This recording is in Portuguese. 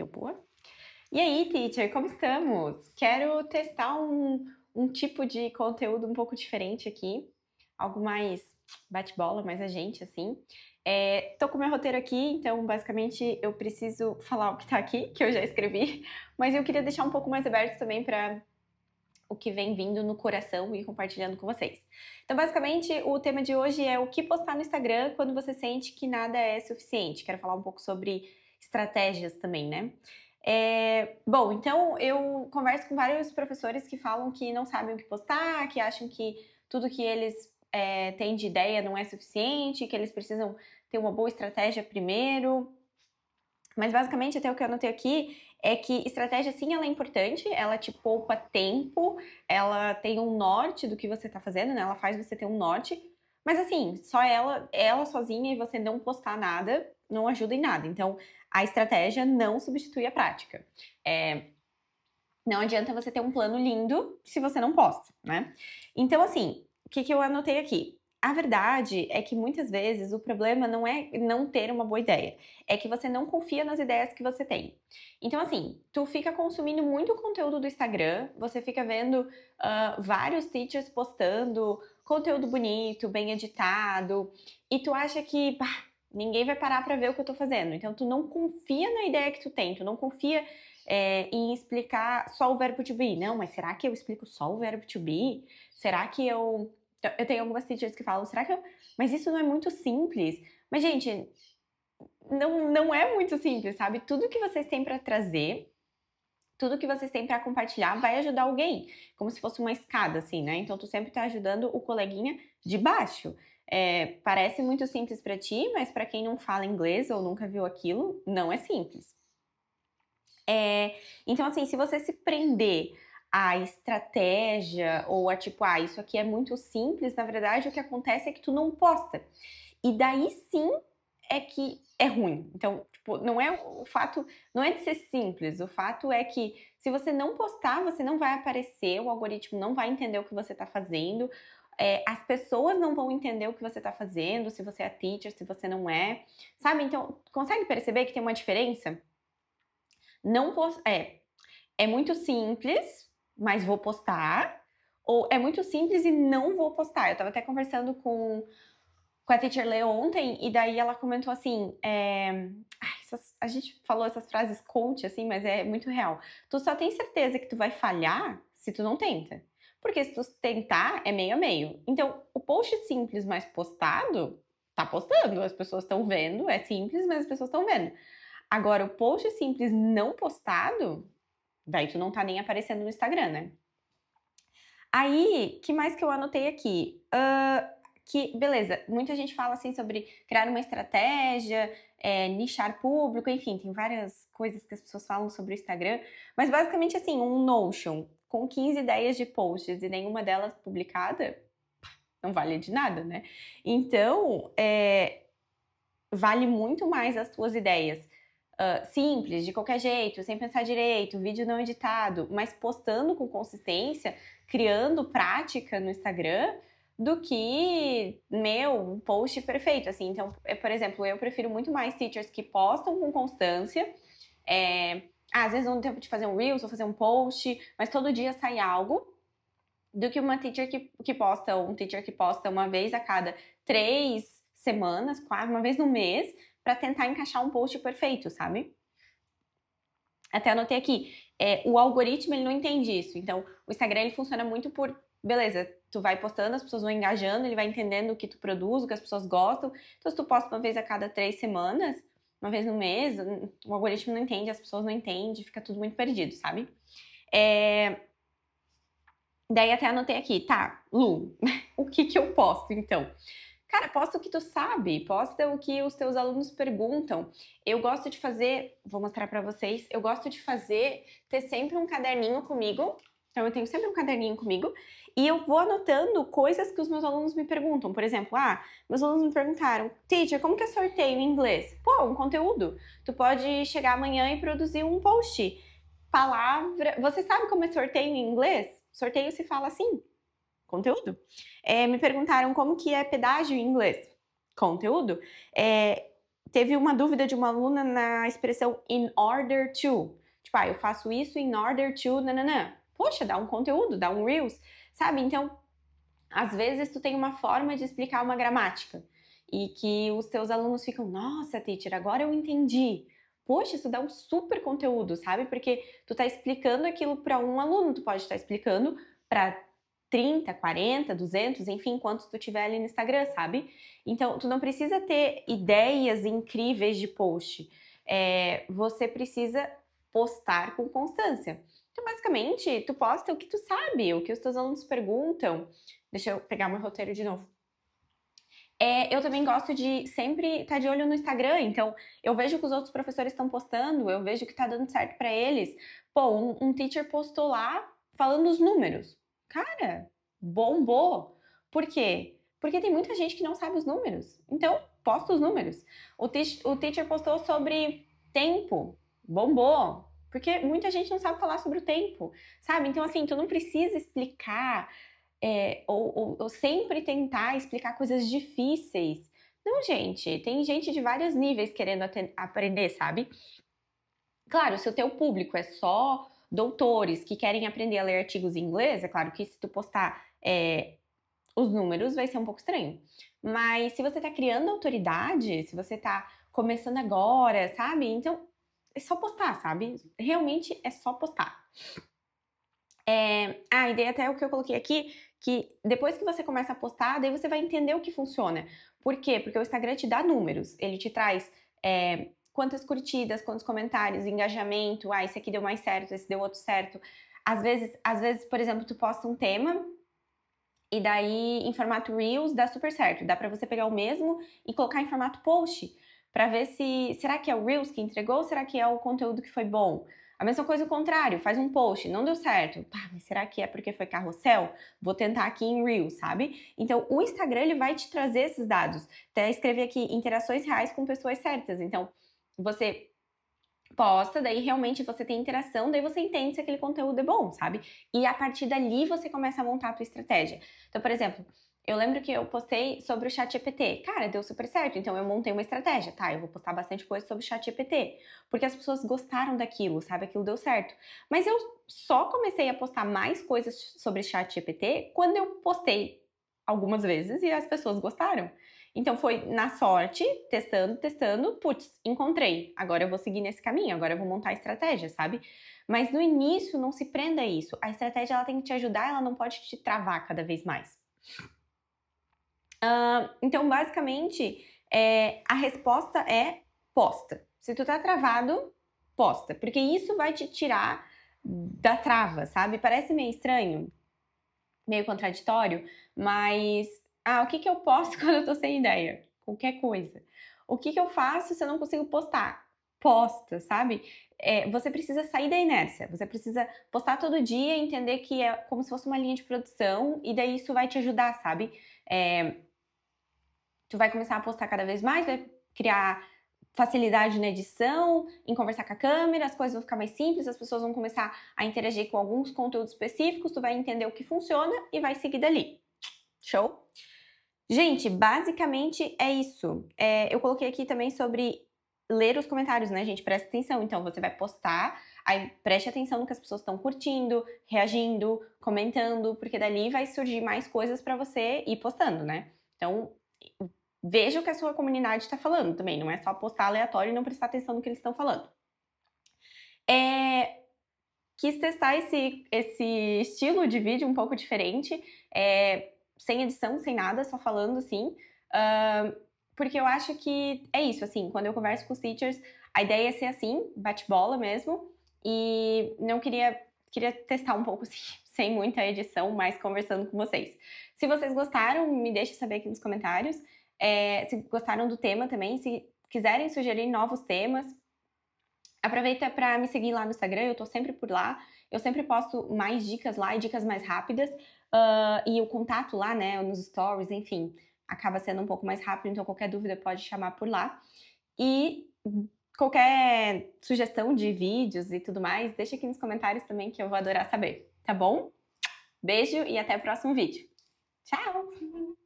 Deu boa? E aí, teacher, como estamos? Quero testar um tipo de conteúdo um pouco diferente aqui, algo mais bate-bola, mais a gente, assim. Tô com meu roteiro aqui, então basicamente eu preciso falar o que tá aqui, que eu já escrevi, mas eu queria deixar um pouco mais aberto também para o que vem vindo no coração e compartilhando com vocês. Então, basicamente, o tema de hoje é o que postar no Instagram quando você sente que nada é suficiente. Quero falar um pouco sobre estratégias também, né? Bom, então eu converso com vários professores que falam que não sabem o que postar, que acham que tudo que eles têm de ideia não é suficiente, que eles precisam ter uma boa estratégia primeiro. Mas basicamente, até o que eu anotei aqui é que estratégia sim, ela é importante, ela te poupa tempo, ela tem um norte do que você tá fazendo, né? Ela faz você ter um norte. Mas assim, só ela sozinha e você não postar nada, não ajuda em nada. Então, a estratégia não substitui a prática. Não adianta você ter um plano lindo se você não posta, né? Então, assim, o que eu anotei aqui? A verdade é que muitas vezes o problema não é não ter uma boa ideia, é que você não confia nas ideias que você tem. Então, assim, tu fica consumindo muito conteúdo do Instagram, você fica vendo vários teachers postando conteúdo bonito, bem editado, e tu acha que ninguém vai parar pra ver o que eu tô fazendo. Então, tu não confia na ideia que tu tem, tu não confia em explicar só o verbo to be. Não, mas será que eu explico só o verbo to be? Será que eu. Eu tenho algumas teachers que falam, será que eu. Mas isso não é muito simples. Mas, gente, não é muito simples, sabe? Tudo que vocês têm para trazer, tudo que vocês têm para compartilhar vai ajudar alguém. Como se fosse uma escada, assim, né? Então, tu sempre tá ajudando o coleguinha de baixo. Parece muito simples para ti, mas para quem não fala inglês ou nunca viu aquilo, não é simples. Então, assim, se você se prender à estratégia ou a tipo, isso aqui é muito simples, na verdade o que acontece é que tu não posta. E daí sim é que é ruim. Então, tipo, não é o fato, não é de ser simples, o fato é que se você não postar, você não vai aparecer, o algoritmo não vai entender o que você tá fazendo, as pessoas não vão entender o que você tá fazendo, se você é teacher, se você não é, sabe? Então, consegue perceber que tem uma diferença? Não é muito simples, mas vou postar. Ou é muito simples e não vou postar. Eu tava até conversando com a Teacher Lê ontem, e daí ela comentou assim: a gente falou essas frases coach, assim, mas é muito real. Tu só tem certeza que tu vai falhar se tu não tenta. Porque se tu tentar, é meio a meio. Então, o post simples, mas postado, tá postando, as pessoas estão vendo, é simples, mas as pessoas estão vendo. Agora, o post simples não postado, daí tu não tá nem aparecendo no Instagram, né? Aí, que mais que eu anotei aqui? Que, beleza, muita gente fala assim sobre criar uma estratégia, nichar público, enfim, tem várias coisas que as pessoas falam sobre o Instagram, mas basicamente assim, um Notion com 15 ideias de posts e nenhuma delas publicada, não vale de nada, né? Então, vale muito mais as tuas ideias simples, de qualquer jeito, sem pensar direito, vídeo não editado, mas postando com consistência, criando prática no Instagram, do que, um post perfeito, assim. Então, por exemplo, eu prefiro muito mais teachers que postam com constância, às vezes não tem tempo de fazer um Reels ou fazer um post, mas todo dia sai algo, do que uma teacher que posta, ou um teacher que posta uma vez a cada 3 semanas, quase uma vez no mês, para tentar encaixar um post perfeito, sabe? Até anotei aqui, o algoritmo ele não entende isso. Então, o Instagram ele funciona muito por, beleza, tu vai postando, as pessoas vão engajando, ele vai entendendo o que tu produz, o que as pessoas gostam. Então, se tu posta uma vez a cada 3 semanas, uma vez no mês, o algoritmo não entende, as pessoas não entendem, fica tudo muito perdido, sabe? Daí até anotei aqui, tá, Lu, o que eu posto então? Cara, posta o que tu sabe, posta o que os teus alunos perguntam. Eu gosto de fazer, vou mostrar pra vocês, eu gosto de fazer, ter sempre um caderninho comigo. Então eu tenho sempre um caderninho comigo e eu vou anotando coisas que os meus alunos me perguntam. Por exemplo, meus alunos me perguntaram, teacher, como que é sorteio em inglês? Pô, um conteúdo. Tu pode chegar amanhã e produzir um post. Palavra. Você sabe como é sorteio em inglês? Sorteio se fala assim, conteúdo. Me perguntaram como que é pedágio em inglês. Conteúdo. teve uma dúvida de uma aluna na expressão in order to. Tipo, eu faço isso in order to nananã. Poxa, dá um conteúdo, dá um Reels, sabe? Então, às vezes tu tem uma forma de explicar uma gramática e que os teus alunos ficam, nossa, teacher, agora eu entendi. Poxa, isso dá um super conteúdo, sabe? Porque tu tá explicando aquilo para um aluno, tu pode estar explicando para 30, 40, 200, enfim, quantos tu tiver ali no Instagram, sabe? Então, tu não precisa ter ideias incríveis de post. Você precisa postar com constância. Então, basicamente, tu posta o que tu sabe, o que os teus alunos perguntam. Deixa eu pegar meu roteiro de novo. Eu também gosto de sempre estar de olho no Instagram, então eu vejo que os outros professores estão postando, eu vejo que tá dando certo para eles. Pô, um teacher postou lá falando os números. Cara, bombou. Por quê? Porque tem muita gente que não sabe os números. Então, posta os números. O teacher postou sobre tempo. Bombou. Porque muita gente não sabe falar sobre o tempo, sabe? Então, assim, tu não precisa explicar ou sempre tentar explicar coisas difíceis. Não, gente, tem gente de vários níveis querendo aprender, sabe? Claro, se o teu público é só doutores que querem aprender a ler artigos em inglês, é claro que se tu postar os números vai ser um pouco estranho. Mas se você tá criando autoridade, se você tá começando agora, sabe? Então é só postar, sabe? Realmente é só postar. E daí até o que eu coloquei aqui, que depois que você começa a postar, daí você vai entender o que funciona. Por quê? Porque o Instagram te dá números, ele te traz quantas curtidas, quantos comentários, engajamento, esse aqui deu mais certo, esse deu outro certo. Às vezes, por exemplo, tu posta um tema e daí em formato Reels dá super certo. Dá pra você pegar o mesmo e colocar em formato post pra ver se será que é o Reels que entregou ou será que é o conteúdo que foi bom. A mesma coisa o contrário, faz um post, não deu certo. Mas será que é porque foi carrossel? Vou tentar aqui em Reels, sabe? Então o Instagram ele vai te trazer esses dados. Até escrever aqui interações reais com pessoas certas. Então você posta, daí realmente você tem interação, daí você entende se aquele conteúdo é bom, sabe? E a partir dali você começa a montar a tua estratégia. Então, por exemplo, eu lembro que eu postei sobre o ChatGPT. Cara, deu super certo, então eu montei uma estratégia. Tá, eu vou postar bastante coisa sobre o ChatGPT, porque as pessoas gostaram daquilo, sabe? Aquilo deu certo. Mas eu só comecei a postar mais coisas sobre ChatGPT quando eu postei algumas vezes e as pessoas gostaram. Então foi na sorte, testando, putz, encontrei. Agora eu vou seguir nesse caminho, agora eu vou montar a estratégia, sabe? Mas no início não se prenda a isso. A estratégia ela tem que te ajudar, ela não pode te travar cada vez mais. Então, basicamente, a resposta é posta. Se tu tá travado, posta. Porque isso vai te tirar da trava, sabe? Parece meio estranho, meio contraditório, mas o que eu posto quando eu tô sem ideia? Qualquer coisa. O que eu faço se eu não consigo postar? Posta, sabe? Você precisa sair da inércia, você precisa postar todo dia, entender que é como se fosse uma linha de produção, e daí isso vai te ajudar, sabe? Tu vai começar a postar cada vez mais, vai criar facilidade na edição, em conversar com a câmera, as coisas vão ficar mais simples, as pessoas vão começar a interagir com alguns conteúdos específicos, tu vai entender o que funciona e vai seguir dali. Show? Gente, basicamente é isso. Eu coloquei aqui também sobre ler os comentários, né, gente? Presta atenção. Então, você vai postar, aí preste atenção no que as pessoas estão curtindo, reagindo, comentando, porque dali vai surgir mais coisas para você ir postando, né? Então, veja o que a sua comunidade está falando também. Não é só postar aleatório e não prestar atenção no que eles estão falando. Quis testar esse estilo de vídeo um pouco diferente, sem edição, sem nada, só falando assim, porque eu acho que é isso, assim, quando eu converso com os teachers, a ideia é ser assim, bate-bola mesmo, e não queria testar um pouco assim, sem muita edição, mas conversando com vocês. Se vocês gostaram, me deixe saber aqui nos comentários, se gostaram do tema também, se quiserem sugerir novos temas, aproveita para me seguir lá no Instagram, eu tô sempre por lá. Eu sempre posto mais dicas lá e dicas mais rápidas. E o contato lá, né, nos stories, enfim, acaba sendo um pouco mais rápido, então qualquer dúvida pode chamar por lá. E qualquer sugestão de vídeos e tudo mais, deixa aqui nos comentários também que eu vou adorar saber, tá bom? Beijo e até o próximo vídeo. Tchau!